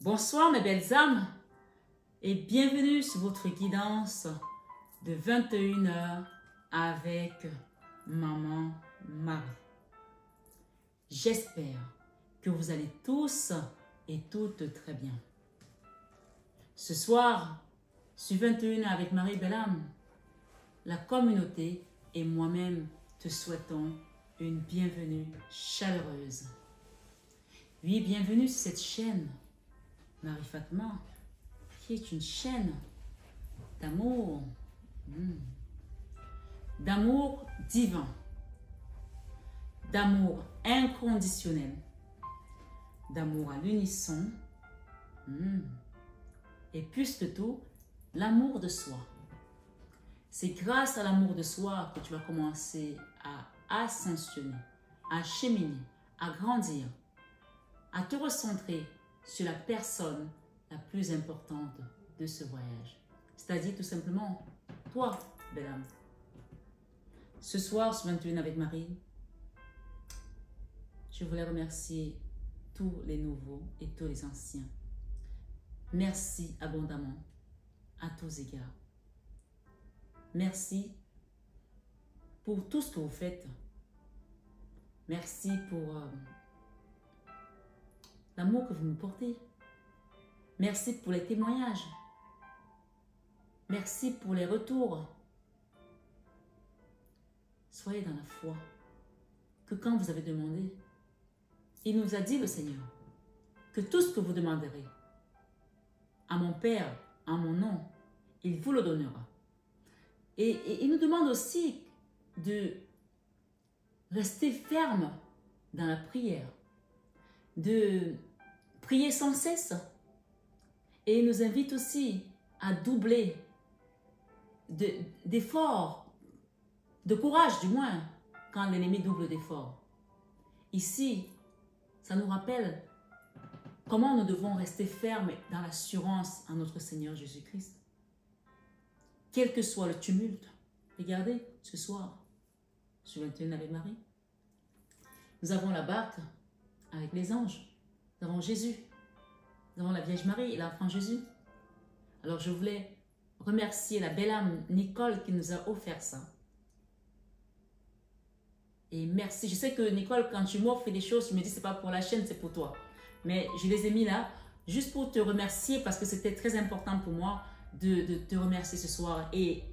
Bonsoir mes belles âmes et bienvenue sur votre guidance de 21h avec Maman Marie. J'espère que vous allez tous et toutes très bien. Ce soir, sur 21h avec Marie Belle-Âme, la communauté et moi-même te souhaitons une bienvenue chaleureuse. Oui, bienvenue sur cette chaîne Marie Fatma, qui est une chaîne d'amour, d'amour divin, d'amour inconditionnel, d'amour à l'unisson, et plus que tout, l'amour de soi. C'est grâce à l'amour de soi que tu vas commencer à ascensionner, à cheminer, à grandir, à te recentrer sur la personne la plus importante de ce voyage. C'est-à-dire tout simplement, toi, belle âme. Ce soir, sur 21 avec Marie, je voulais remercier tous les nouveaux et tous les anciens. Merci abondamment à tous égards. Merci pour tout ce que vous faites. Merci pour l'amour que vous me portez. Merci pour les témoignages. Merci pour les retours. Soyez dans la foi que quand vous avez demandé, il nous a dit le Seigneur que tout ce que vous demanderez à mon Père, en mon nom, il vous le donnera. Et il nous demande aussi de rester ferme dans la prière, de prier sans cesse. Et il nous invite aussi à doubler d'efforts, de courage du moins, quand l'ennemi double d'efforts. Ici, ça nous rappelle comment nous devons rester fermes dans l'assurance en notre Seigneur Jésus-Christ. Quel que soit le tumulte, regardez ce soir, sur 21 avec Marie, nous avons la barque avec les anges, nous avons Jésus, nous avons la Vierge Marie et l'enfant Jésus. Alors je voulais remercier la belle âme Nicole qui nous a offert ça. Et merci. Je sais que Nicole, quand tu m'offres des choses, tu me dis c'est pas pour la chaîne, c'est pour toi. Mais je les ai mis là juste pour te remercier parce que c'était très important pour moi de te remercier ce soir. Et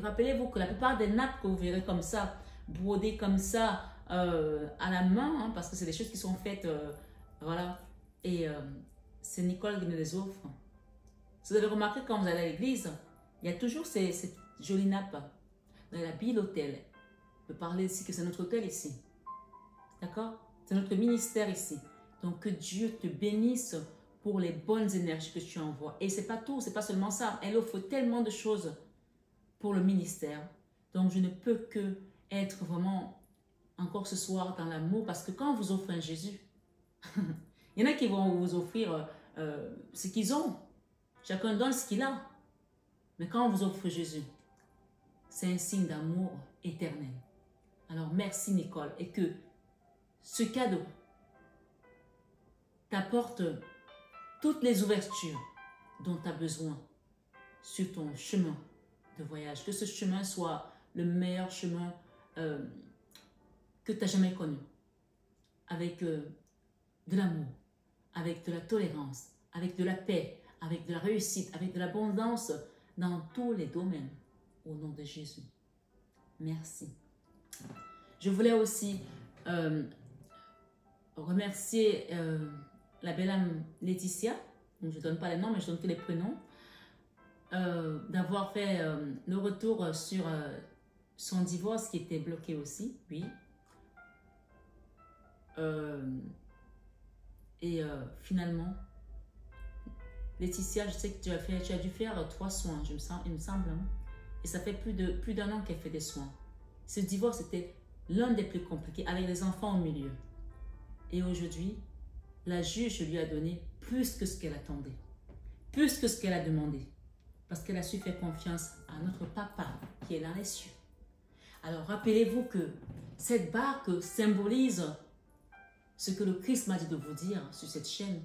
rappelez-vous que la plupart des nappes que vous verrez comme ça, brodées comme ça à la main, parce que c'est des choses qui sont faites, voilà. Et c'est Nicole qui me les offre. Vous avez remarqué quand vous allez à l'église, il y a toujours ces jolies nappes. Dans la Bible hôtel. Je peux parler ici que c'est notre hôtel ici. D'accord? C'est notre ministère ici. Donc que Dieu te bénisse pour les bonnes énergies que tu envoies. Et c'est pas tout, c'est pas seulement ça. Elle offre tellement de choses pour le ministère. Donc je ne peux que être vraiment encore ce soir dans l'amour parce que quand on vous offre un Jésus, il y en a qui vont vous offrir ce qu'ils ont. Chacun donne ce qu'il a. Mais quand on vous offre Jésus, c'est un signe d'amour éternel. Alors merci Nicole et que ce cadeau t'apporte toutes les ouvertures dont tu as besoin sur ton chemin de voyage. Que ce chemin soit le meilleur chemin que tu as jamais connu. Avec de l'amour, avec de la tolérance, avec de la paix, avec de la réussite, avec de l'abondance dans tous les domaines. Au nom de Jésus. Merci. Je voulais aussi remercier la belle âme Laetitia. Donc je ne donne pas les noms, mais je donne tous les prénoms. D'avoir fait le retour sur son divorce qui était bloqué aussi. Oui. Finalement, Laetitia, je sais que tu as dû faire 3 soins, il me semble. Hein? Et ça fait plus d'un an qu'elle fait des soins. Ce divorce était l'un des plus compliqués, avec les enfants au milieu. Et aujourd'hui, la juge lui a donné plus que ce qu'elle attendait, plus que ce qu'elle a demandé, parce qu'elle a su faire confiance à notre papa qui est dans les cieux. Alors rappelez-vous que cette barque symbolise ce que le Christ m'a dit de vous dire sur cette chaîne,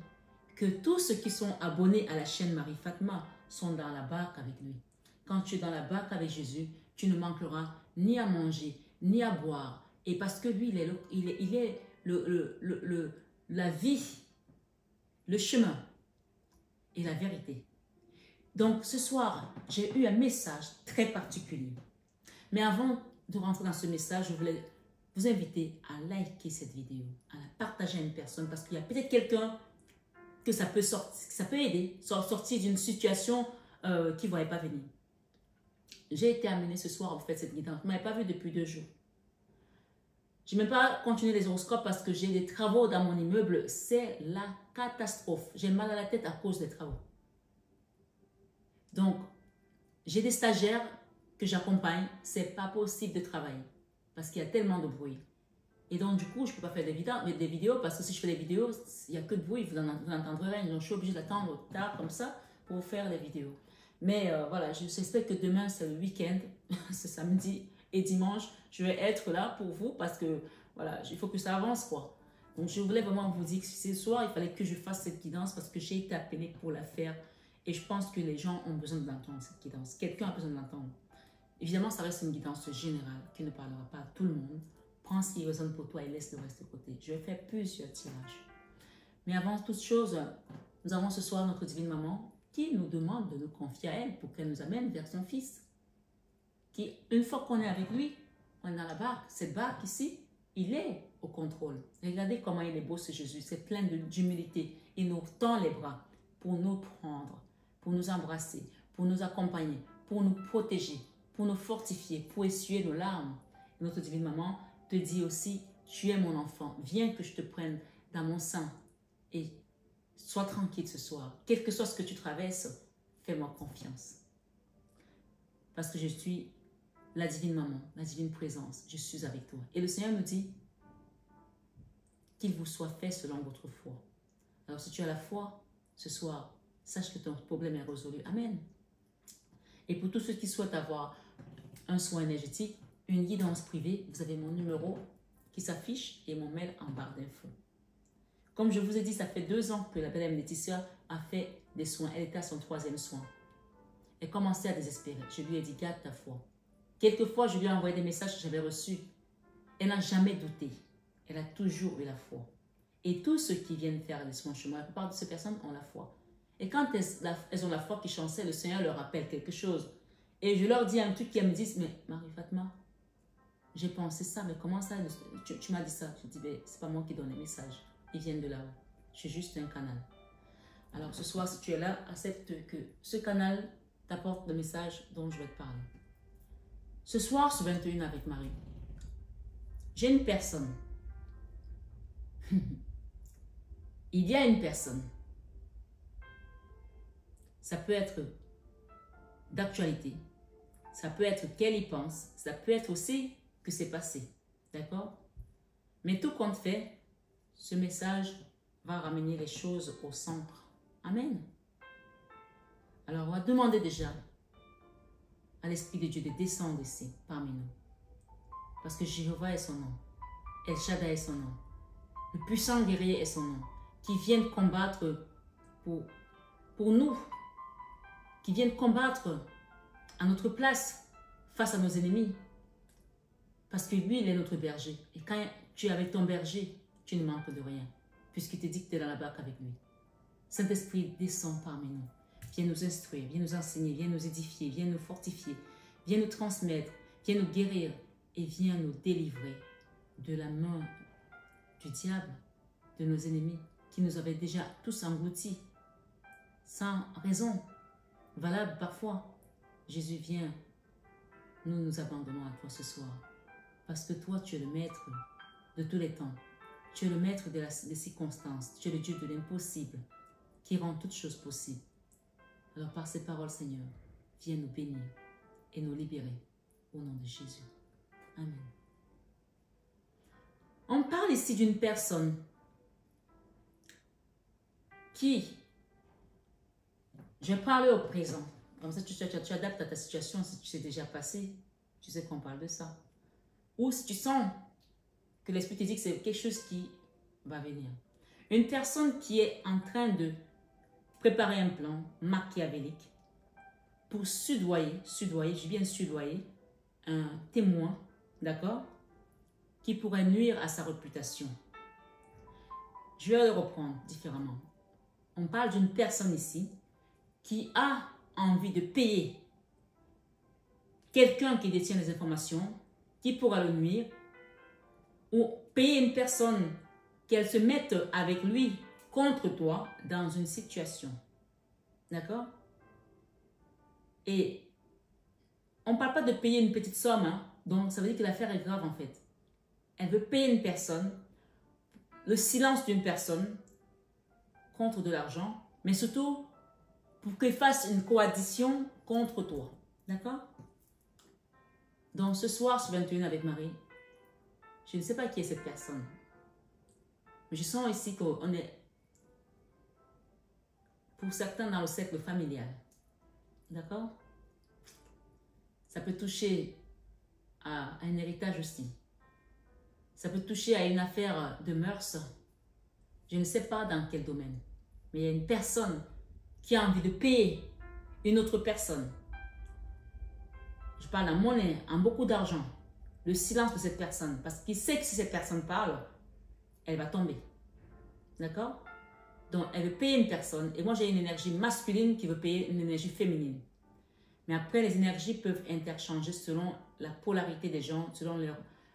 que tous ceux qui sont abonnés à la chaîne Marie-Fatma sont dans la barque avec lui. Quand tu es dans la barque avec Jésus, tu ne manqueras ni à manger, ni à boire. Et parce que lui, il est la vie, le chemin et la vérité. Donc ce soir, j'ai eu un message très particulier. Mais avant de rentrer dans ce message, je voulais vous inviter à liker cette vidéo, à la partager à une personne parce qu'il y a peut-être quelqu'un que ça peut aider, sortir d'une situation qui ne voyait pas venir. J'ai été amenée ce soir à vous faire cette guidance. Vous ne m'avez pas vu depuis 2 jours. Je n'ai même pas continué les horoscopes parce que j'ai des travaux dans mon immeuble. C'est la catastrophe. J'ai mal à la tête à cause des travaux. Donc, j'ai des stagiaires que j'accompagne. Ce n'est pas possible de travailler parce qu'il y a tellement de bruit. Et donc, du coup, je ne peux pas faire des vidéos parce que si je fais des vidéos, il n'y a que de bruit, vous n'entendrez rien. Donc, je suis obligée d'attendre tard comme ça pour faire des vidéos. Mais voilà, j'espère que demain, c'est le week-end, c'est samedi et dimanche, je vais être là pour vous parce que voilà, il faut que ça avance quoi. Donc, je voulais vraiment vous dire que ce soir, il fallait que je fasse cette guidance parce que j'ai été appelée pour la faire et je pense que les gens ont besoin d'entendre cette guidance. Quelqu'un a besoin de l'entendre. Évidemment, ça reste une guidance générale qui ne parlera pas à tout le monde. Prends ce qui résonne pour toi et laisse le reste de côté. Je vais faire plusieurs tirages. Mais avant toute chose, nous avons ce soir notre divine maman qui nous demande de nous confier à elle pour qu'elle nous amène vers son fils. Qui, une fois qu'on est avec lui, on est dans la barque. Cette barque ici, il est au contrôle. Regardez comment il est beau ce Jésus. C'est plein d'humilité. Il nous tend les bras pour nous prendre, pour nous embrasser, pour nous accompagner, pour nous protéger, pour nous fortifier, pour essuyer nos larmes. Et notre divine maman te dit aussi, tu es mon enfant, viens que je te prenne dans mon sein et sois tranquille ce soir. Quel que soit ce que tu traverses, fais-moi confiance. Parce que je suis la divine maman, la divine présence, je suis avec toi. Et le Seigneur nous dit qu'il vous soit fait selon votre foi. Alors si tu as la foi, ce soir, sache que ton problème est résolu. Amen. Et pour tous ceux qui souhaitent avoir un soin énergétique, une guidance privée, vous avez mon numéro qui s'affiche et mon mail en barre d'infos. Comme je vous ai dit, ça fait 2 ans que la belle Laetitia a fait des soins. Elle était à son 3e soin. Elle commençait à désespérer. Je lui ai dit, garde ta foi. Quelquefois, je lui ai envoyé des messages que j'avais reçus. Elle n'a jamais douté. Elle a toujours eu la foi. Et tous ceux qui viennent faire des soins chez moi, la plupart de ces personnes ont la foi. Et quand elles ont la foi qui chancelle, le Seigneur leur rappelle quelque chose. Et je leur dis un truc qui me disent, mais Marie-Fatma, j'ai pensé ça, mais comment ça, tu m'as dit ça? Je dis, ben, c'est pas moi qui donne les messages. Ils viennent de là-haut. Je suis juste un canal. Alors ce soir, si tu es là, accepte que ce canal t'apporte le message dont je vais te parler. Ce soir, ce 21 avec Marie, j'ai une personne. Il y a une personne. Ça peut être d'actualité. Ça peut être qu'elle y pense. Ça peut être aussi que c'est passé. D'accord? Mais tout compte fait, ce message va ramener les choses au centre. Amen. Alors, on va demander déjà à l'Esprit de Dieu de descendre ici, parmi nous. Parce que Jéhovah est son nom. El Shaddai est son nom. Le puissant guerrier est son nom. Qui viennent combattre pour nous. Qui viennent combattre à notre place face à nos ennemis. Parce que lui, il est notre berger. Et quand tu es avec ton berger, tu ne manques de rien. Puisqu'il te dit que tu es dans la barque avec lui. Saint-Esprit, descend parmi nous. Viens nous instruire, viens nous enseigner, viens nous édifier, viens nous fortifier, viens nous transmettre, viens nous guérir et viens nous délivrer de la main du diable, de nos ennemis qui nous avaient déjà tous engloutis, sans raison, valable parfois. Jésus, viens, nous nous abandonnons à toi ce soir, parce que toi, tu es le maître de tous les temps. Tu es le maître des circonstances, tu es le Dieu de l'impossible, qui rend toutes choses possibles. Alors par ces paroles, Seigneur, viens nous bénir et nous libérer au nom de Jésus. Amen. On parle ici d'une personne qui, je vais parler au présent, comme ça tu adaptes à ta situation. Si tu sais déjà passé, tu sais qu'on parle de ça. Ou si tu sens que l'Esprit te dit que c'est quelque chose qui va venir. Une personne qui est en train de préparer un plan machiavélique pour soudoyer, je viens soudoyer un témoin, d'accord, qui pourrait nuire à sa réputation. Je vais le reprendre différemment. On parle d'une personne ici qui a envie de payer quelqu'un qui détient les informations, qui pourra le nuire, ou payer une personne qu'elle se mette avec lui contre toi dans une situation. D'accord? Et on ne parle pas de payer une petite somme, hein, donc ça veut dire que l'affaire est grave en fait. Elle veut payer une personne, le silence d'une personne contre de l'argent, mais surtout pour qu'elle fasse une coaddition contre toi. D'accord? Donc ce soir, sur 21 avec Marie, je ne sais pas qui est cette personne. Mais je sens ici qu'on est, pour certains, dans le cercle familial. D'accord? Ça peut toucher à un héritage aussi. Ça peut toucher à une affaire de mœurs. Je ne sais pas dans quel domaine. Mais il y a une personne qui a envie de payer une autre personne. Je parle en monnaie, en beaucoup d'argent. Le silence de cette personne. Parce qu'il sait que si cette personne parle, elle va tomber. D'accord? Donc, elle veut payer une personne. Et moi, j'ai une énergie masculine qui veut payer une énergie féminine. Mais après, les énergies peuvent interchanger selon la polarité des gens, selon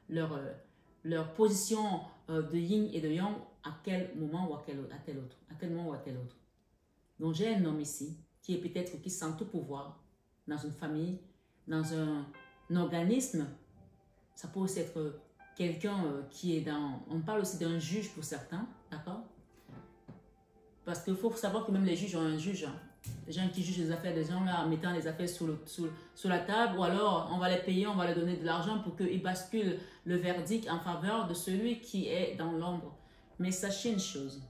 leur position de yin et de yang, à quel moment ou à tel autre. À tel moment ou à tel autre. Donc, j'ai un homme ici qui est peut-être, qui sent tout pouvoir dans une famille, dans un organisme. Ça peut aussi être quelqu'un qui est dans... On parle aussi d'un juge pour certains, d'accord? Parce qu'il faut savoir que même les juges ont un juge. Hein. Les gens qui jugent les affaires des gens là, en mettant les affaires sur la table, ou alors on va les payer, on va leur donner de l'argent pour qu'ils basculent le verdict en faveur de celui qui est dans l'ombre. Mais sachez une chose,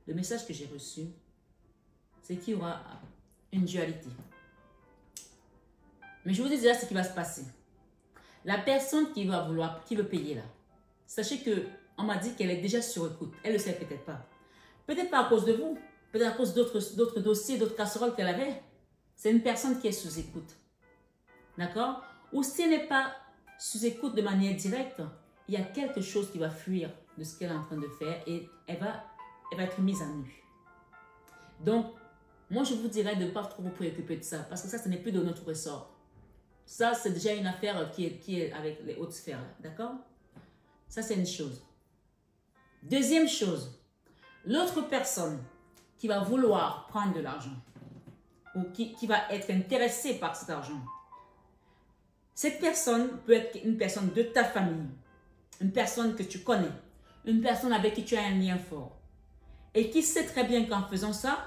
le message que j'ai reçu, c'est qu'il y aura une dualité. Mais je vous dis déjà ce qui va se passer. La personne qui veut payer là, sachez que on m'a dit qu'elle est déjà sur écoute. Elle ne le sait peut-être pas. Peut-être pas à cause de vous, peut-être à cause d'autres dossiers, d'autres casseroles qu'elle avait. C'est une personne qui est sous écoute. D'accord? Ou si elle n'est pas sous écoute de manière directe, il y a quelque chose qui va fuir de ce qu'elle est en train de faire et elle va être mise à nu. Donc, moi je vous dirais de ne pas trop vous préoccuper de ça, parce que ça, ce n'est plus de notre ressort. Ça, c'est déjà une affaire qui est avec les hautes sphères. D'accord? Ça, c'est une chose. Deuxième chose, l'autre personne qui va vouloir prendre de l'argent ou qui va être intéressée par cet argent, cette personne peut être une personne de ta famille, une personne que tu connais, une personne avec qui tu as un lien fort et qui sait très bien qu'en faisant ça,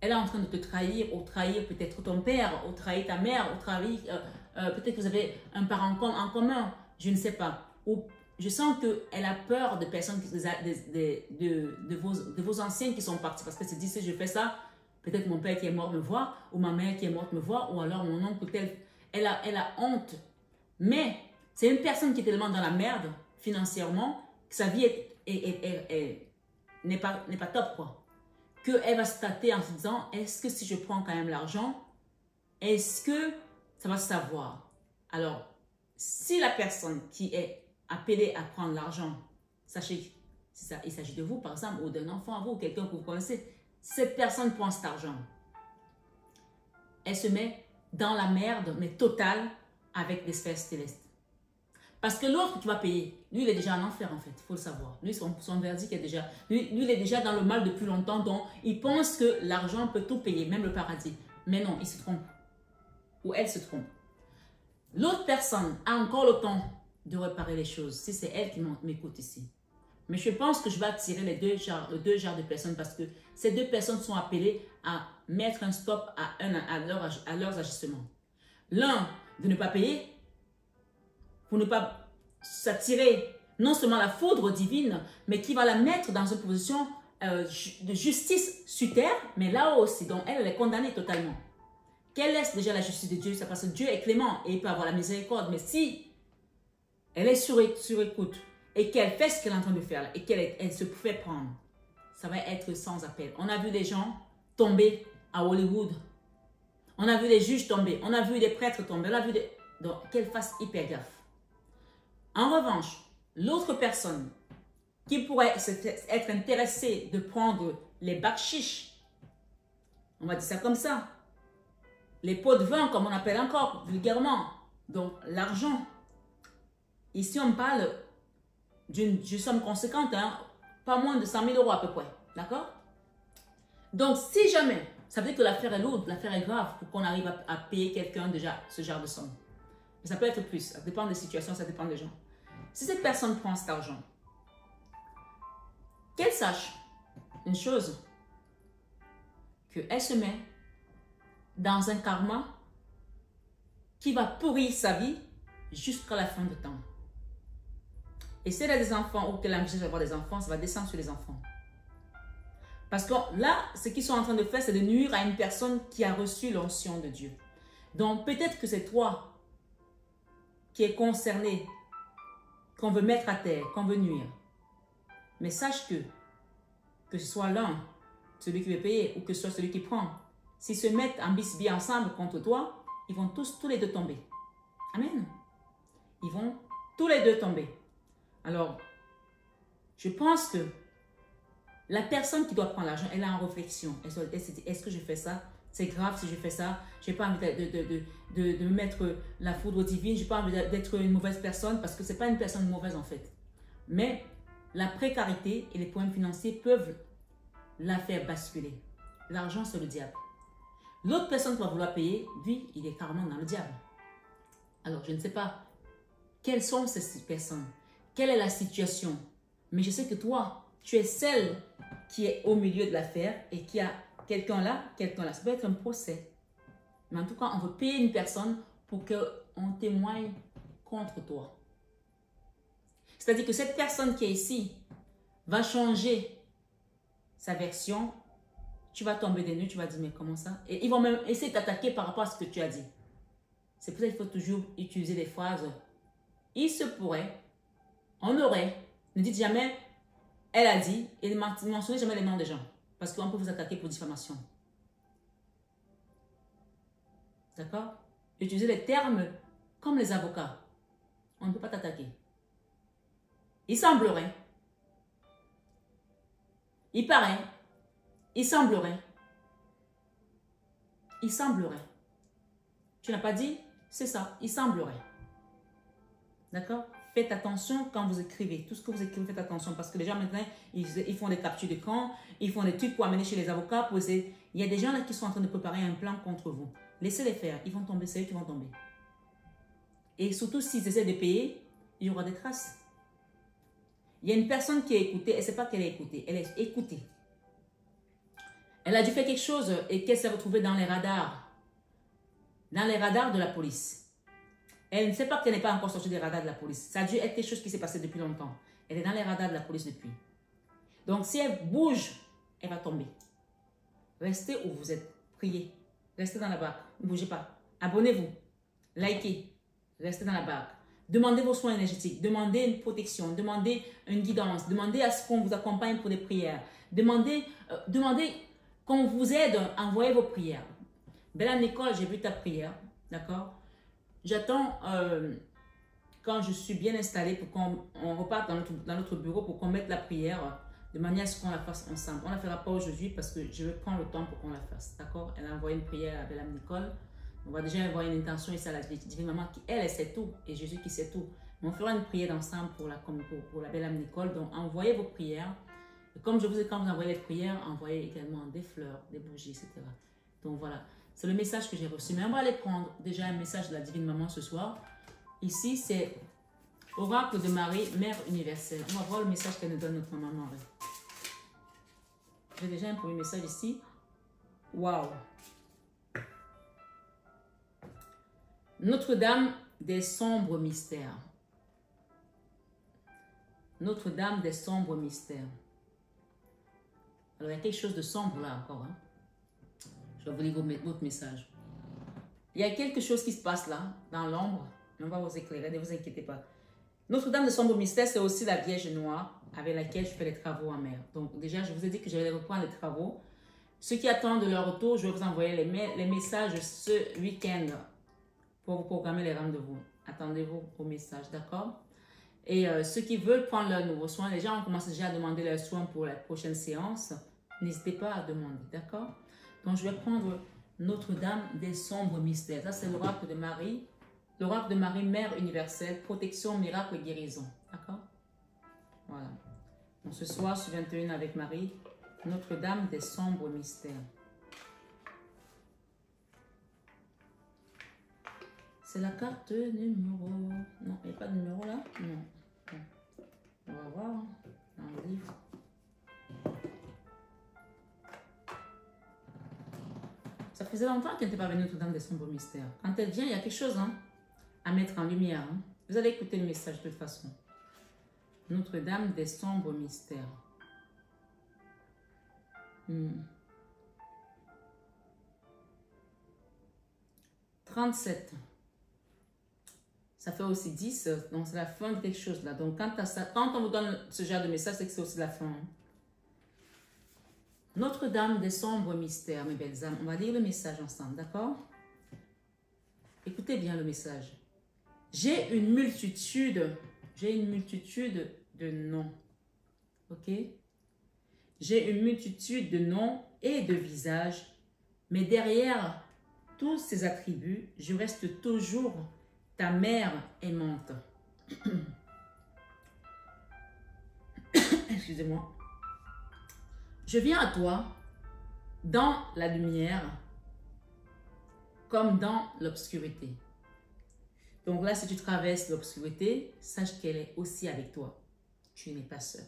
elle est en train de te trahir ou trahir peut-être ton père ou trahir ta mère ou trahir, peut-être que vous avez un parent en commun, je ne sais pas. Ou je sens qu'elle a peur de personnes, de vos anciens qui sont partis. Parce que se dit, si je fais ça, peut-être mon père qui est mort me voit, ou ma mère qui est morte me voit, ou alors mon oncle tel. Elle a honte. Mais c'est une personne qui est tellement dans la merde financièrement que sa vie n'est pas top, quoi. Qu'elle va se tâter en se disant, est-ce que si je prends quand même l'argent, est-ce que ça va se savoir? Alors, si la personne qui est appelée à prendre l'argent, sachez, si il s'agit de vous par exemple, ou d'un enfant à vous, ou quelqu'un que vous connaissez, cette personne prend cet argent. Elle se met dans la merde, mais totale, avec des sphères célestes. Parce que l'autre qui va payer, lui, il est déjà en enfer, en fait, il faut le savoir. Lui, son verdict est déjà... Lui, il est déjà dans le mal depuis longtemps, donc il pense que l'argent peut tout payer, même le paradis. Mais non, il se trompe. Ou elle se trompe. L'autre personne a encore le temps de réparer les choses, si c'est elle qui m'écoute ici. Mais je pense que je vais attirer les deux genres de personnes parce que ces deux personnes sont appelées à mettre un stop à leurs agissements. L'un, de ne pas payer, pour ne pas s'attirer non seulement la foudre divine, mais qui va la mettre dans une position de justice sur terre, mais là aussi, donc elle est condamnée totalement. Qu'elle laisse déjà la justice de Dieu, c'est parce que Dieu est clément et il peut avoir la miséricorde, mais si elle est sur écoute et qu'elle fait ce qu'elle est en train de faire et qu'elle se fait prendre, ça va être sans appel. On a vu des gens tomber à Hollywood. On a vu des juges tomber. On a vu des prêtres tomber. On a vu des... Donc, qu'elle fasse hyper gaffe. En revanche, l'autre personne qui pourrait être intéressée de prendre les bakshish, on va dire ça comme ça, les pots de vin, comme on appelle encore vulgairement, donc l'argent. Ici, on parle d'une somme conséquente, hein, pas moins de 100 000 euros à peu près, d'accord? Donc, si jamais, ça veut dire que l'affaire est lourde, l'affaire est grave pour qu'on arrive à payer quelqu'un déjà ce genre de somme. Mais ça peut être plus, ça dépend des situations, ça dépend des gens. Si cette personne prend cet argent, qu'elle sache une chose, qu'elle se met dans un karma qui va pourrir sa vie jusqu'à la fin du temps. Et si elle a des enfants ou qu'elle a envie d'avoir des enfants, ça va descendre sur les enfants. Parce que là, ce qu'ils sont en train de faire, c'est de nuire à une personne qui a reçu l'onction de Dieu. Donc peut-être que c'est toi qui es concerné, qu'on veut mettre à terre, qu'on veut nuire. Mais sache que ce soit l'un, celui qui veut payer, ou que ce soit celui qui prend, s'ils se mettent en bisbille ensemble contre toi, ils vont tous les deux tomber. Amen. Ils vont tous les deux tomber. Alors, je pense que la personne qui doit prendre l'argent, elle est en réflexion. Elle se dit, est-ce que je fais ça? C'est grave si je fais ça. Je n'ai pas envie de me mettre la foudre divine. Je n'ai pas envie d'être une mauvaise personne parce que ce n'est pas une personne mauvaise en fait. Mais la précarité et les problèmes financiers peuvent la faire basculer. L'argent, c'est le diable. L'autre personne qui va vouloir payer, lui, il est carrément dans le diable. Alors, je ne sais pas quelles sont ces personnes. Quelle est la situation? Mais je sais que toi, tu es celle qui est au milieu de l'affaire et qui a quelqu'un là, quelqu'un là. Ça peut être un procès. Mais en tout cas, on veut payer une personne pour qu'on témoigne contre toi. C'est-à-dire que cette personne qui est ici va changer sa version. Tu vas tomber des nues, tu vas dire, mais comment ça? Et ils vont même essayer de t'attaquer par rapport à ce que tu as dit. C'est pour ça qu'il faut toujours utiliser des phrases. Il se pourrait, on aurait, ne dites jamais, elle a dit, et ne mentionnez jamais les noms des gens. Parce qu'on peut vous attaquer pour diffamation. D'accord? Utilisez les termes comme les avocats. On ne peut pas t'attaquer. Il semblerait. Il paraît. Il semblerait. Il semblerait. Tu n'as pas dit? C'est ça. Il semblerait. D'accord? Faites attention quand vous écrivez. Tout ce que vous écrivez, faites attention. Parce que les gens maintenant, ils font des captures d'écran. Ils font des trucs pour amener chez les avocats. Pour essayer. Il y a des gens là qui sont en train de préparer un plan contre vous. Laissez-les faire. Ils vont tomber. C'est eux qui vont tomber. Et surtout, s'ils essaient de payer, il y aura des traces. Il y a une personne qui a écouté. Elle ne sait pas qu'elle a écouté. Elle est écoutée. Elle a dû faire quelque chose et qu'elle s'est retrouvée dans les radars. Dans les radars de la police. Elle ne sait pas qu'elle n'est pas encore sortie des radars de la police. Ça a dû être quelque chose qui s'est passé depuis longtemps. Elle est dans les radars de la police depuis. Donc, si elle bouge, elle va tomber. Restez où vous êtes. Priez. Restez dans la barque. Ne bougez pas. Abonnez-vous. Likez. Restez dans la barque. Demandez vos soins énergétiques. Demandez une protection. Demandez une guidance. Demandez à ce qu'on vous accompagne pour des prières. Demandez qu'on vous aide à envoyer vos prières. Bella Nicole, j'ai vu ta prière. D'accord? J'attends quand je suis bien installée pour qu'on reparte dans notre bureau pour qu'on mette la prière de manière à ce qu'on la fasse ensemble. On ne la fera pas aujourd'hui parce que je vais prendre le temps pour qu'on la fasse. D'accord? Elle a envoyé une prière à Bella Nicole. On va déjà envoyer une intention ici à la divine maman qui, elle sait tout. Et Jésus qui sait tout. Mais on fera une prière ensemble pour la Bella Nicole. Donc, envoyez vos prières. Et comme je vous ai dit, quand vous envoyez les prières, envoyez également des fleurs, des bougies, etc. Donc, voilà. C'est le message que j'ai reçu. Mais on va aller prendre déjà un message de la divine maman ce soir. Ici, c'est Oracle de Marie, Mère universelle. On va voir le message qu'elle nous donne notre maman Marie. J'ai déjà un premier message ici. Waouh! Notre-Dame des sombres mystères. Notre-Dame des sombres mystères. Alors, il y a quelque chose de sombre là encore. Hein? Je vais vous lire votre message. Il y a quelque chose qui se passe là, dans l'ombre. On va vous éclairer, ne vous inquiétez pas. Notre-Dame de sombre mystère, c'est aussi la Vierge Noire avec laquelle je fais les travaux en mer. Donc déjà, je vous ai dit que j'allais reprendre les travaux. Ceux qui attendent leur retour, je vais vous envoyer les messages ce week-end pour vous programmer les rendez-vous. Attendez-vous au message, d'accord? Et ceux qui veulent prendre leurs nouveaux soins, les gens ont commencé déjà à demander leurs soins pour la prochaine séance. N'hésitez pas à demander, d'accord? Donc, je vais prendre Notre-Dame des sombres mystères. Ça, c'est l'oracle de Marie. L'oracle de Marie, Mère universelle, protection, miracle et guérison. D'accord? Voilà. Donc, ce soir, sur 21 avec Marie, Notre-Dame des sombres mystères. C'est la carte numéro... Non, il n'y a pas de numéro là? Non. On va voir dans le livre. Ça faisait longtemps qu'elle n'était pas venue Notre-Dame des sombres mystères. Quand elle vient, il y a quelque chose à mettre en lumière. Vous allez écouter le message de toute façon. Notre-Dame des sombres mystères. 37. Ça fait aussi 10, donc c'est la fin de quelque chose là. Donc quand on vous donne ce genre de message, c'est que c'est aussi la fin. Notre-Dame des sombres mystères, mes belles âmes. On va lire le message ensemble, d'accord? Écoutez bien le message. J'ai une multitude de noms. Ok? J'ai une multitude de noms et de visages, mais derrière tous ces attributs, je reste toujours ta mère aimante. Excusez-moi. Je viens à toi dans la lumière comme dans l'obscurité. Donc là, si tu traverses l'obscurité, sache qu'elle est aussi avec toi. Tu n'es pas seul.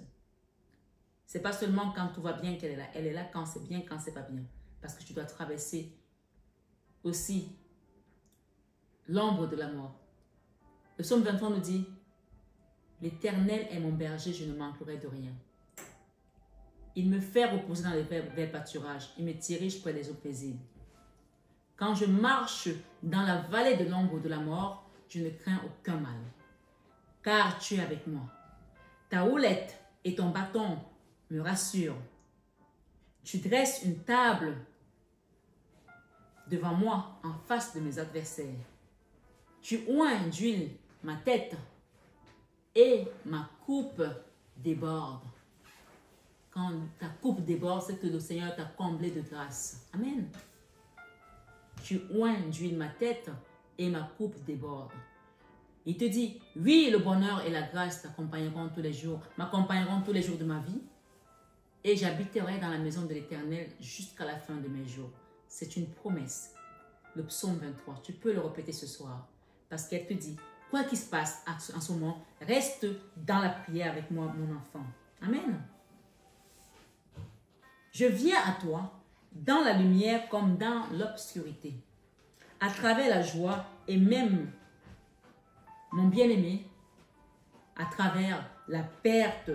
C'est pas seulement quand tout va bien qu'elle est là. Elle est là quand c'est bien, quand c'est pas bien. Parce que tu dois traverser aussi l'ombre de la mort. Le psaume 23 nous dit, l'Éternel est mon berger, je ne manquerai de rien. Il me fait reposer dans les verts pâturages. Il me dirige près des eaux paisibles. Quand je marche dans la vallée de l'ombre de la mort, je ne crains aucun mal. Car tu es avec moi. Ta houlette et ton bâton me rassurent. Tu dresses une table devant moi en face de mes adversaires. Tu oins d'huile ma tête et ma coupe déborde. Quand ta coupe déborde, c'est que le Seigneur t'a comblé de grâce. Amen. Tu oins d'huile ma tête et ma coupe déborde. Il te dit, oui, le bonheur et la grâce t'accompagneront tous les jours, m'accompagneront tous les jours de ma vie et j'habiterai dans la maison de l'Éternel jusqu'à la fin de mes jours. C'est une promesse. Le psaume 23, tu peux le répéter ce soir parce qu'elle te dit, quoi qu'il se passe en ce moment, reste dans la prière avec moi, mon enfant. Amen. Je viens à toi dans la lumière comme dans l'obscurité, à travers la joie et même, mon bien-aimé, à travers la perte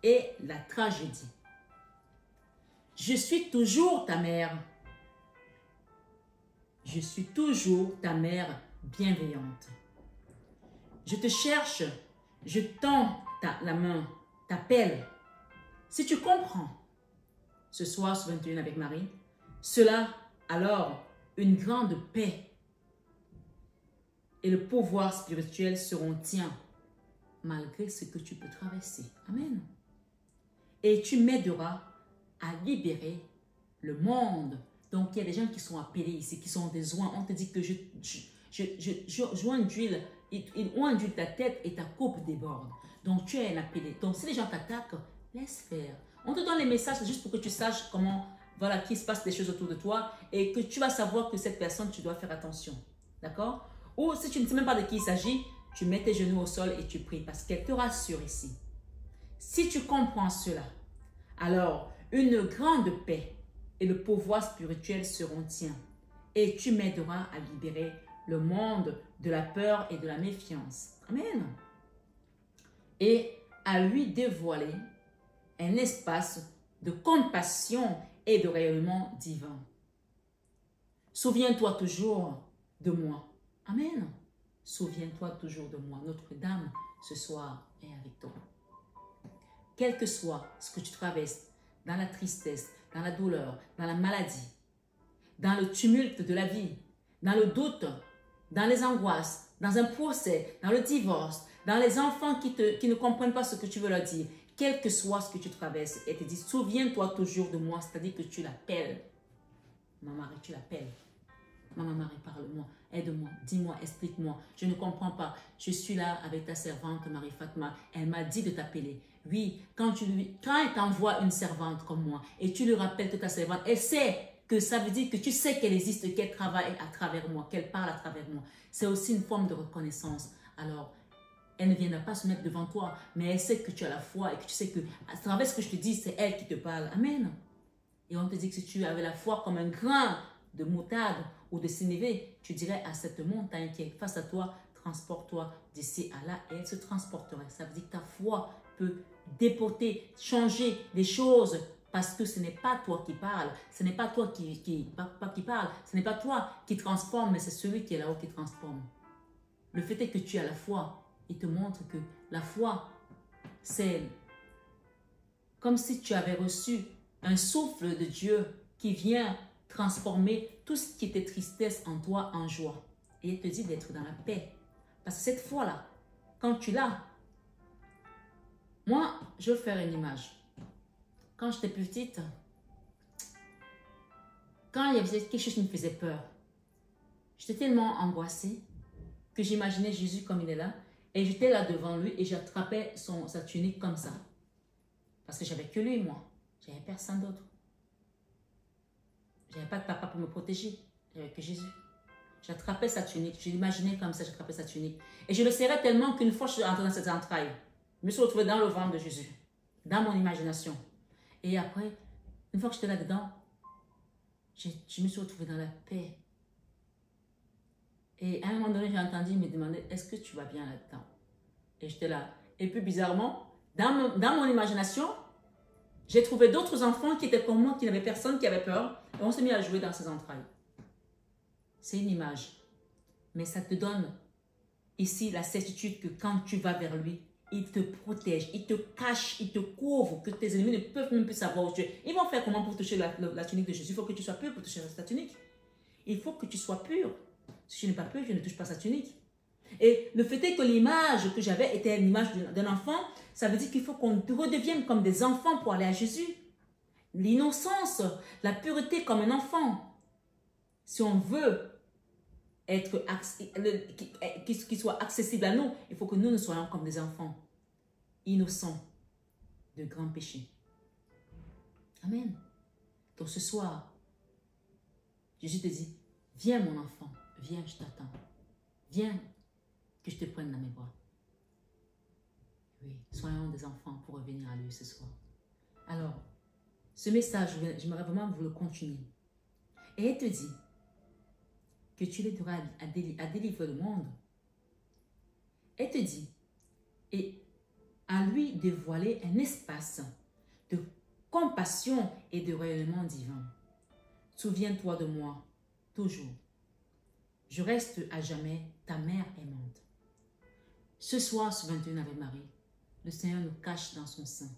et la tragédie. Je suis toujours ta mère. Je suis toujours ta mère bienveillante. Je te cherche, je tends la main, t'appelle. Si tu comprends, ce soir sur 21 avec Marie, cela, alors, une grande paix et le pouvoir spirituel seront tiens, malgré ce que tu peux traverser. Amen. Et tu m'aideras à libérer le monde. Donc, il y a des gens qui sont appelés ici, qui sont des oins. On te dit que je oins d'huile, il oint d'huile ta tête et ta coupe déborde. Donc, tu es un appelé. Donc, si les gens t'attaquent, laisse faire. On te donne les messages juste pour que tu saches comment, voilà, qu'il se passe des choses autour de toi et que tu vas savoir que cette personne, tu dois faire attention. D'accord? Ou si tu ne sais même pas de qui il s'agit, tu mets tes genoux au sol et tu pries parce qu'elle te rassure ici. Si tu comprends cela, alors une grande paix et le pouvoir spirituel seront tiens et tu m'aideras à libérer le monde de la peur et de la méfiance. Amen. Et à lui dévoiler un espace de compassion et de rayonnement divin. Souviens-toi toujours de moi. Amen. Souviens-toi toujours de moi. Notre-Dame, ce soir, est avec toi. Quel que soit ce que tu traverses, dans la tristesse, dans la douleur, dans la maladie, dans le tumulte de la vie, dans le doute, dans les angoisses, dans un procès, dans le divorce, dans les enfants qui ne comprennent pas ce que tu veux leur dire, quel que soit ce que tu traverses, et te dit, souviens-toi toujours de moi, c'est-à-dire que tu l'appelles. Maman Marie, tu l'appelles. Maman Marie, parle-moi, aide-moi, dis-moi, explique-moi. Je ne comprends pas. Je suis là avec ta servante Marie Fatma. Elle m'a dit de t'appeler. Oui, quand elle t'envoie une servante comme moi et tu lui rappelles que ta servante, elle sait que ça veut dire que tu sais qu'elle existe, qu'elle travaille à travers moi, qu'elle parle à travers moi. C'est aussi une forme de reconnaissance. Alors, elle ne viendra pas se mettre devant toi, mais elle sait que tu as la foi et que tu sais que à travers ce que je te dis, c'est elle qui te parle. Amen. Et on te dit que si tu avais la foi comme un grain de moutarde ou de sénévé, tu dirais à cette montagne qui est face à toi, transporte-toi d'ici à là, et elle se transporterait. Ça veut dire que ta foi peut déporter, changer les choses, parce que ce n'est pas toi qui parle, ce n'est pas toi qui parle, ce n'est pas toi qui transforme, mais c'est celui qui est là-haut qui transforme. Le fait est que tu as la foi. Il te montre que la foi, c'est comme si tu avais reçu un souffle de Dieu qui vient transformer tout ce qui était tristesse en toi en joie. Et il te dit d'être dans la paix. Parce que cette foi-là, quand tu l'as, moi, je vais faire une image. Quand j'étais petite, quand il y avait quelque chose qui me faisait peur, j'étais tellement angoissée que j'imaginais Jésus comme il est là. Et j'étais là devant lui et j'attrapais sa tunique comme ça. Parce que j'avais que lui, moi. J'avais personne d'autre. J'avais pas de papa pour me protéger. J'avais que Jésus. J'attrapais sa tunique. Je l'imaginais comme ça, j'attrapais sa tunique. Et je le serrais tellement qu'une fois je suis entrée dans ses entrailles. Je me suis retrouvée dans le ventre de Jésus. Dans mon imagination. Et après, une fois que j'étais là-dedans, je me suis retrouvée dans la paix. Et à un moment donné, j'ai entendu, il me demandait, est-ce que tu vas bien là-dedans? Et j'étais là. Et puis bizarrement, dans mon imagination, j'ai trouvé d'autres enfants qui étaient comme moi, qui n'avaient personne, qui avaient peur. Et on s'est mis à jouer dans ses entrailles. C'est une image. Mais ça te donne ici la certitude que quand tu vas vers lui, il te protège, il te cache, il te couvre, que tes ennemis ne peuvent même plus savoir où tu es. Ils vont faire comment pour toucher la tunique de Jésus? Il faut que tu sois pur pour toucher sa tunique. Il faut que tu sois pur. Si je n'ai pas peur, je ne touche pas sa tunique. Et le fait est que l'image que j'avais était une image d'un enfant. Ça veut dire qu'il faut qu'on redevienne comme des enfants pour aller à Jésus. L'innocence, la pureté comme un enfant. Si on veut être qu'il soit accessible à nous, il faut que nous soyons comme des enfants, innocents de grands péchés. Amen. Donc ce soir, Jésus te dit, viens mon enfant, viens, je t'attends. Viens, que je te prenne dans mes bras. Oui, soyons des enfants pour revenir à lui ce soir. Alors, ce message, j'aimerais vraiment vous le continuer. Et il te dit que tu l'aideras à délivrer le monde. Elle te dit, et à lui dévoiler un espace de compassion et de rayonnement divin. Souviens-toi de moi, toujours. Je reste à jamais ta mère aimante. Ce soir, ce 21 Ave Marie, le Seigneur nous cache dans son sein.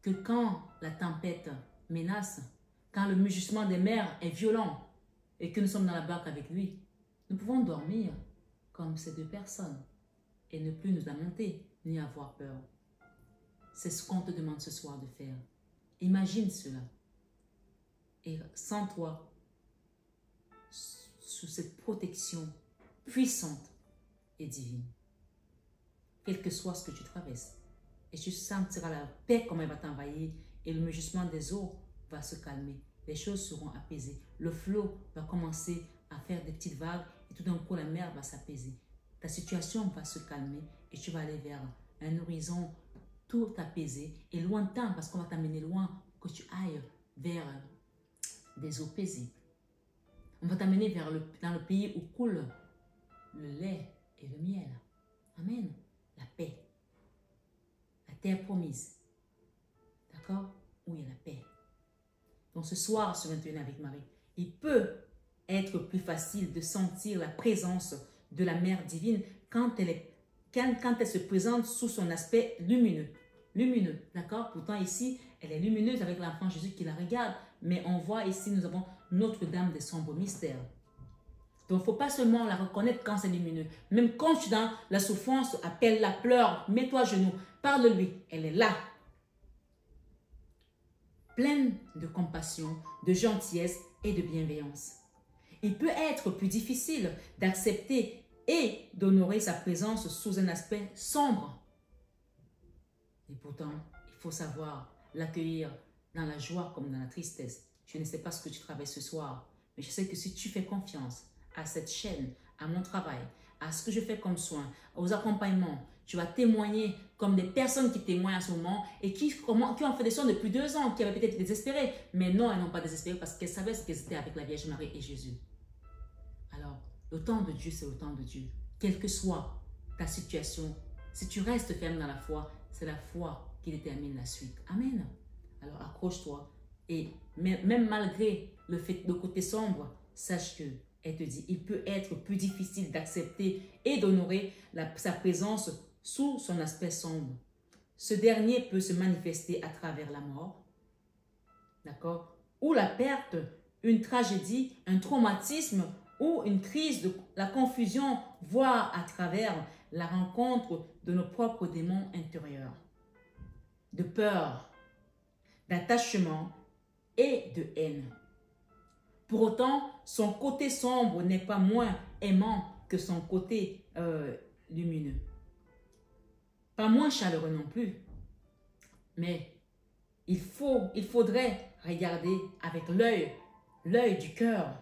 Que quand la tempête menace, quand le mugissement des mers est violent et que nous sommes dans la barque avec lui, nous pouvons dormir comme ces deux personnes et ne plus nous lamenter ni avoir peur. C'est ce qu'on te demande ce soir de faire. Imagine cela et sens-toi sous cette protection puissante et divine. Quel que soit ce que tu traverses. Et tu sentiras la paix comme elle va t'envahir et le mugissement des eaux va se calmer. Les choses seront apaisées. Le flot va commencer à faire des petites vagues et tout d'un coup la mer va s'apaiser. Ta situation va se calmer et tu vas aller vers un horizon tout apaisé et lointain parce qu'on va t'amener loin que tu ailles vers des eaux paisibles. On va t'amener dans le pays où coule le lait et le miel. Amen. La paix. La terre promise. D'accord? Où il y a la paix. Donc ce soir, ce 21 avec Marie, il peut être plus facile de sentir la présence de la Mère divine quand elle se présente sous son aspect lumineux. lumineux. D'accord? Pourtant ici, elle est lumineuse avec l'enfant Jésus qui la regarde. Mais on voit ici, nous avons Notre-Dame des sombres mystères. Donc, il ne faut pas seulement la reconnaître quand c'est lumineux. Même quand tu es dans la souffrance, appelle-la, pleure, mets-toi à genoux, parle-lui. Elle est là. Pleine de compassion, de gentillesse et de bienveillance. Il peut être plus difficile d'accepter et d'honorer sa présence sous un aspect sombre. Et pourtant, il faut savoir l'accueillir dans la joie comme dans la tristesse. Je ne sais pas ce que tu travailles ce soir, mais je sais que si tu fais confiance à cette chaîne, à mon travail, à ce que je fais comme soin, aux accompagnements, tu vas témoigner comme des personnes qui témoignent à ce moment et qui ont fait des soins depuis 2 ans, qui avaient peut-être désespéré, mais non, elles n'ont pas désespéré parce qu'elles savaient ce qu'elles étaient avec la Vierge Marie et Jésus. Alors, le temps de Dieu, c'est le temps de Dieu. Quelle que soit ta situation, si tu restes ferme dans la foi, c'est la foi qui détermine la suite. Amen. Alors, accroche-toi et même malgré le côté sombre, sache que elle te dit, il peut être plus difficile d'accepter et d'honorer sa présence sous son aspect sombre. Ce dernier peut se manifester à travers la mort, d'accord, ou la perte, une tragédie, un traumatisme ou une crise, de la confusion, voire à travers la rencontre de nos propres démons intérieurs, de peur, d'attachement et de haine. Pour autant, son côté sombre n'est pas moins aimant que son côté lumineux. Pas moins chaleureux non plus. Mais il faudrait regarder avec l'œil du cœur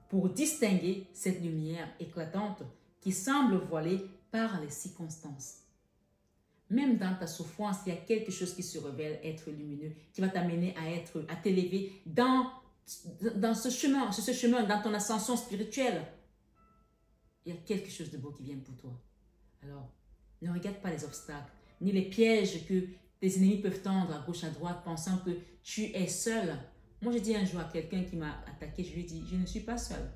pour distinguer cette lumière éclatante qui semble voilée par les circonstances. Même dans ta souffrance, il y a quelque chose qui se révèle être lumineux, qui va t'amener à t'élever dans ce chemin, dans ton ascension spirituelle. Il y a quelque chose de beau qui vient pour toi. Alors, ne regarde pas les obstacles, ni les pièges que tes ennemis peuvent tendre à gauche, à droite, pensant que tu es seul. Moi, j'ai dit un jour à quelqu'un qui m'a attaqué, je lui ai dit, je ne suis pas seul.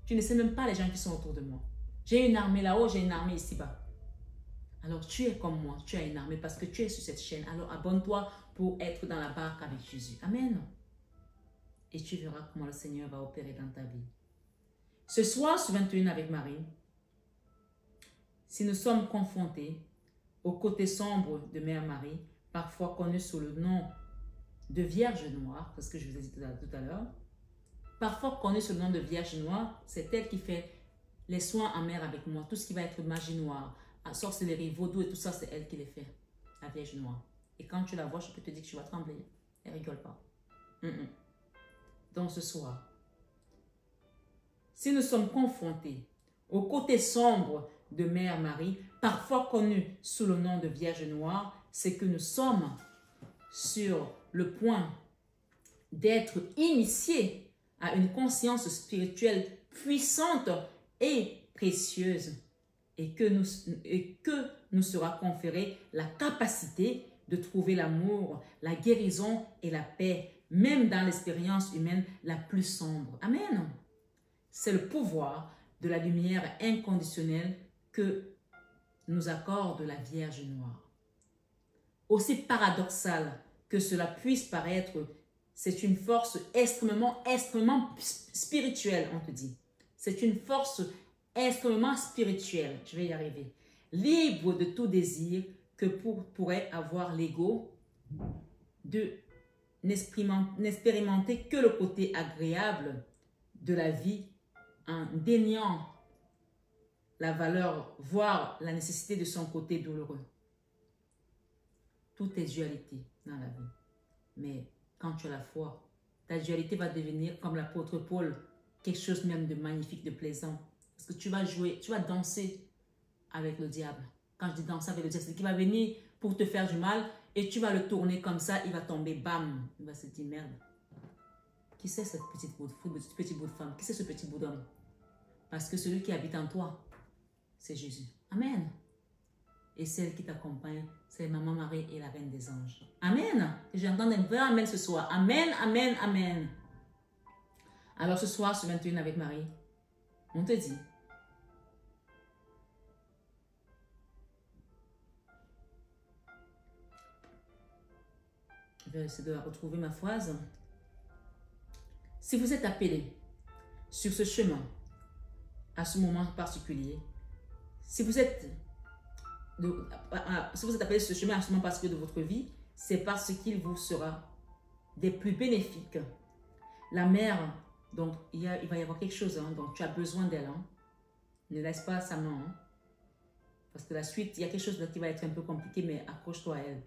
Tu ne sais même pas les gens qui sont autour de moi. J'ai une armée là-haut, j'ai une armée ici-bas. Alors, tu es comme moi, tu as une armée parce que tu es sur cette chaîne. Alors, abonne-toi pour être dans la barque avec Jésus. Amen. Et tu verras comment le Seigneur va opérer dans ta vie. Ce soir, sur 21 avec Marie, si nous sommes confrontés au côté sombre de Mère Marie, parfois connue sous le nom de Vierge Noire, parce que je vous ai dit tout à l'heure, parfois connue sous le nom de Vierge Noire, c'est elle qui fait les soins en mer avec moi, tout ce qui va être magie noire, sorcellerie, vaudou et tout ça, c'est elle qui les fait, la Vierge Noire. Et quand tu la vois, je peux te dire que tu vas trembler. Elle rigole pas. Donc ce soir, si nous sommes confrontés au côté sombre de Mère Marie, parfois connue sous le nom de Vierge Noire, c'est que nous sommes sur le point d'être initiés à une conscience spirituelle puissante et précieuse et que nous sera conférée la capacité de trouver l'amour, la guérison et la paix, même dans l'expérience humaine la plus sombre. Amen. C'est le pouvoir de la lumière inconditionnelle que nous accorde la Vierge Noire. Aussi paradoxal que cela puisse paraître, c'est une force extrêmement spirituelle, on te dit. C'est une force extrêmement spirituelle, je vais y arriver, libre de tout désir que pourrait avoir l'ego, de n'expérimenter que le côté agréable de la vie en déniant la valeur, voire la nécessité de son côté douloureux. Tout est dualité dans la vie. Mais quand tu as la foi, ta dualité va devenir, comme l'apôtre Paul, quelque chose même de magnifique, de plaisant. Parce que tu vas jouer, tu vas danser avec le diable. Quand je dis danser avec le diable, c'est qu'il va venir pour te faire du mal et tu vas le tourner comme ça, il va tomber, bam. Il va se dire, merde. Qui c'est cette petite bout de femme? Qui c'est ce petit bout d'homme? Parce que celui qui habite en toi, c'est Jésus. Amen. Et celle qui t'accompagne, c'est Maman Marie et la Reine des Anges. Amen. Et j'entends un vrai amen ce soir. Amen, amen, amen. Alors ce soir, sur 21 avec Marie, on te dit, vais essayer de retrouver ma phrase. Si vous êtes appelé sur ce chemin, à ce moment particulier, si vous êtes appelé sur ce chemin à ce moment particulier de votre vie, c'est parce qu'il vous sera des plus bénéfiques. La mère, donc il va y avoir quelque chose, hein, donc tu as besoin d'elle. Hein. Ne laisse pas sa main. Hein, parce que la suite, il y a quelque chose qui va être un peu compliqué, mais accroche-toi à elle.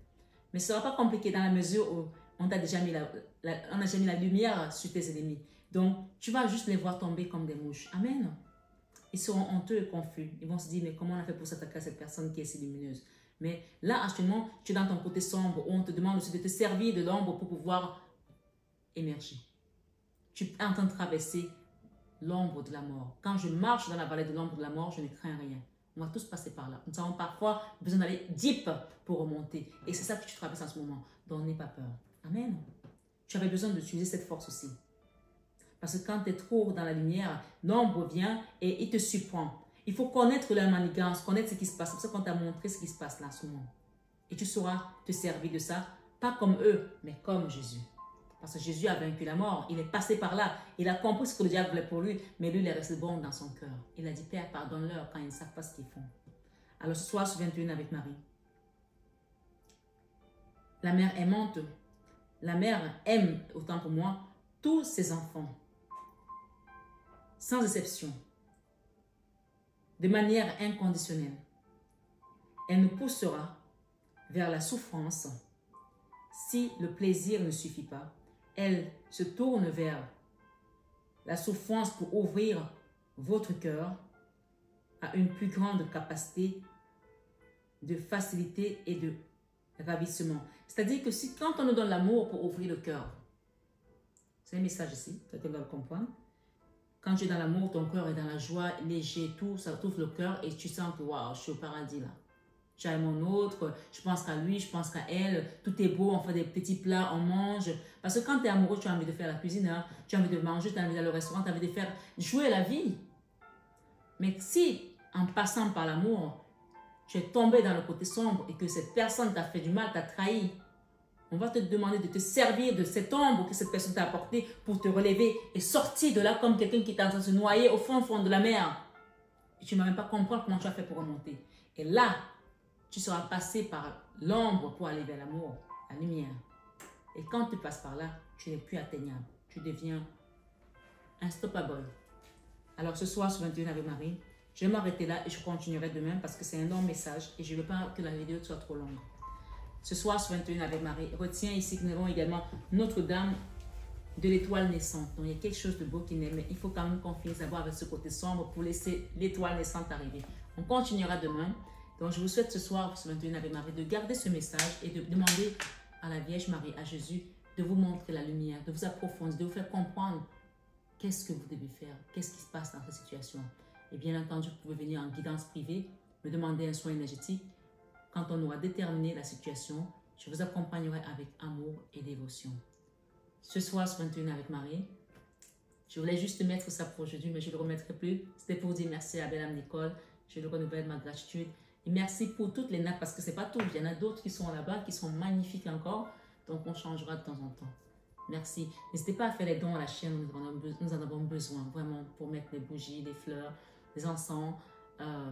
Mais ce ne sera pas compliqué dans la mesure où on a déjà mis la lumière sur tes ennemis. Donc, tu vas juste les voir tomber comme des mouches. Amen. Ils seront honteux et confus. Ils vont se dire, mais comment on a fait pour s'attaquer à cette personne qui est si lumineuse? Mais là, actuellement, tu es dans ton côté sombre où on te demande aussi de te servir de l'ombre pour pouvoir émerger. Tu es en train de traverser l'ombre de la mort. Quand je marche dans la vallée de l'ombre de la mort, je ne crains rien. On va tous passer par là. Nous avons parfois besoin d'aller deep pour remonter. Et c'est ça que tu traverses en ce moment. Donc, n'aie pas peur. Amen. Tu avais besoin d'utiliser cette force aussi. Parce que quand tu es trop dans la lumière, l'ombre vient et il te surprend. Il faut connaître la manigance, connaître ce qui se passe. C'est pour ça qu'on t'a montré ce qui se passe là en ce moment. Et tu sauras te servir de ça, pas comme eux, mais comme Jésus. Parce que Jésus a vaincu la mort. Il est passé par là. Il a compris ce que le diable voulait pour lui, mais lui, il est resté bon dans son cœur. Il a dit, Père, pardonne-leur quand ils ne savent pas ce qu'ils font. Alors ce soir, sur 21 avec Marie. La mère aimante, la mère aime, autant pour moi, tous ses enfants. Sans exception. De manière inconditionnelle. Elle nous poussera vers la souffrance. Si le plaisir ne suffit pas, elle se tourne vers la souffrance pour ouvrir votre cœur à une plus grande capacité de facilité et de ravissement. C'est-à-dire que si, quand on nous donne l'amour pour ouvrir le cœur, c'est un message ici, quelqu'un doit le comprendre. Quand tu es dans l'amour, ton cœur est dans la joie, léger, tout, ça t'ouvre le cœur et tu sens que waouh, je suis au paradis là. J'ai mon autre, je pense qu'à lui, je pense qu'à elle, tout est beau, on fait des petits plats, on mange. Parce que quand tu es amoureux, tu as envie de faire la cuisine, hein, tu as envie de manger, tu as envie d'aller au restaurant, tu as envie de faire jouer la vie. Mais si, en passant par l'amour, tu es tombé dans le côté sombre et que cette personne t'a fait du mal, t'a trahi, on va te demander de te servir de cette ombre que cette personne t'a apportée pour te relever et sortir de là comme quelqu'un qui est en train de se noyer au fond de la mer. Et tu ne vas même pas comprendre comment tu as fait pour remonter. Et là, tu seras passé par l'ombre pour aller vers l'amour, la lumière. Et quand tu passes par là, tu n'es plus atteignable. Tu deviens unstoppable. Alors ce soir, sur 21 avec Marie, je vais m'arrêter là et je continuerai demain parce que c'est un long message et je ne veux pas que la vidéo soit trop longue. Ce soir, sur 21 avec Marie, retiens ici que nous avons également Notre-Dame de l'étoile naissante. Donc il y a quelque chose de beau qui naît, mais il faut quand même qu'on finisse d'abord avec ce côté sombre pour laisser l'étoile naissante arriver. On continuera demain. Donc, je vous souhaite ce soir, ce 21 avec Marie, de garder ce message et de demander à la Vierge Marie, à Jésus, de vous montrer la lumière, de vous approfondir, de vous faire comprendre qu'est-ce que vous devez faire, qu'est-ce qui se passe dans cette situation. Et bien entendu, vous pouvez venir en guidance privée, me demander un soin énergétique. Quand on aura déterminé la situation, je vous accompagnerai avec amour et dévotion. Ce soir, ce 21 avec Marie, je voulais juste mettre ça pour aujourd'hui, mais je ne le remettrai plus. C'était pour dire merci à Belle Nicole. Je lui renouvelle ma gratitude. Et merci pour toutes les nappes, parce que ce n'est pas tout. Il y en a d'autres qui sont là-bas, qui sont magnifiques encore. Donc, on changera de temps en temps. Merci. N'hésitez pas à faire les dons à la chaîne. Nous en avons besoin, vraiment, pour mettre les bougies, les fleurs, les encens.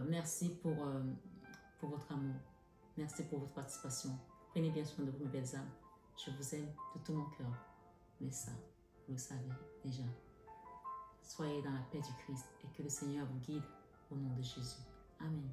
Merci pour votre amour. Merci pour votre participation. Prenez bien soin de vous, mes belles âmes. Je vous aime de tout mon cœur. Mais ça, vous le savez déjà. Soyez dans la paix du Christ et que le Seigneur vous guide au nom de Jésus. Amen.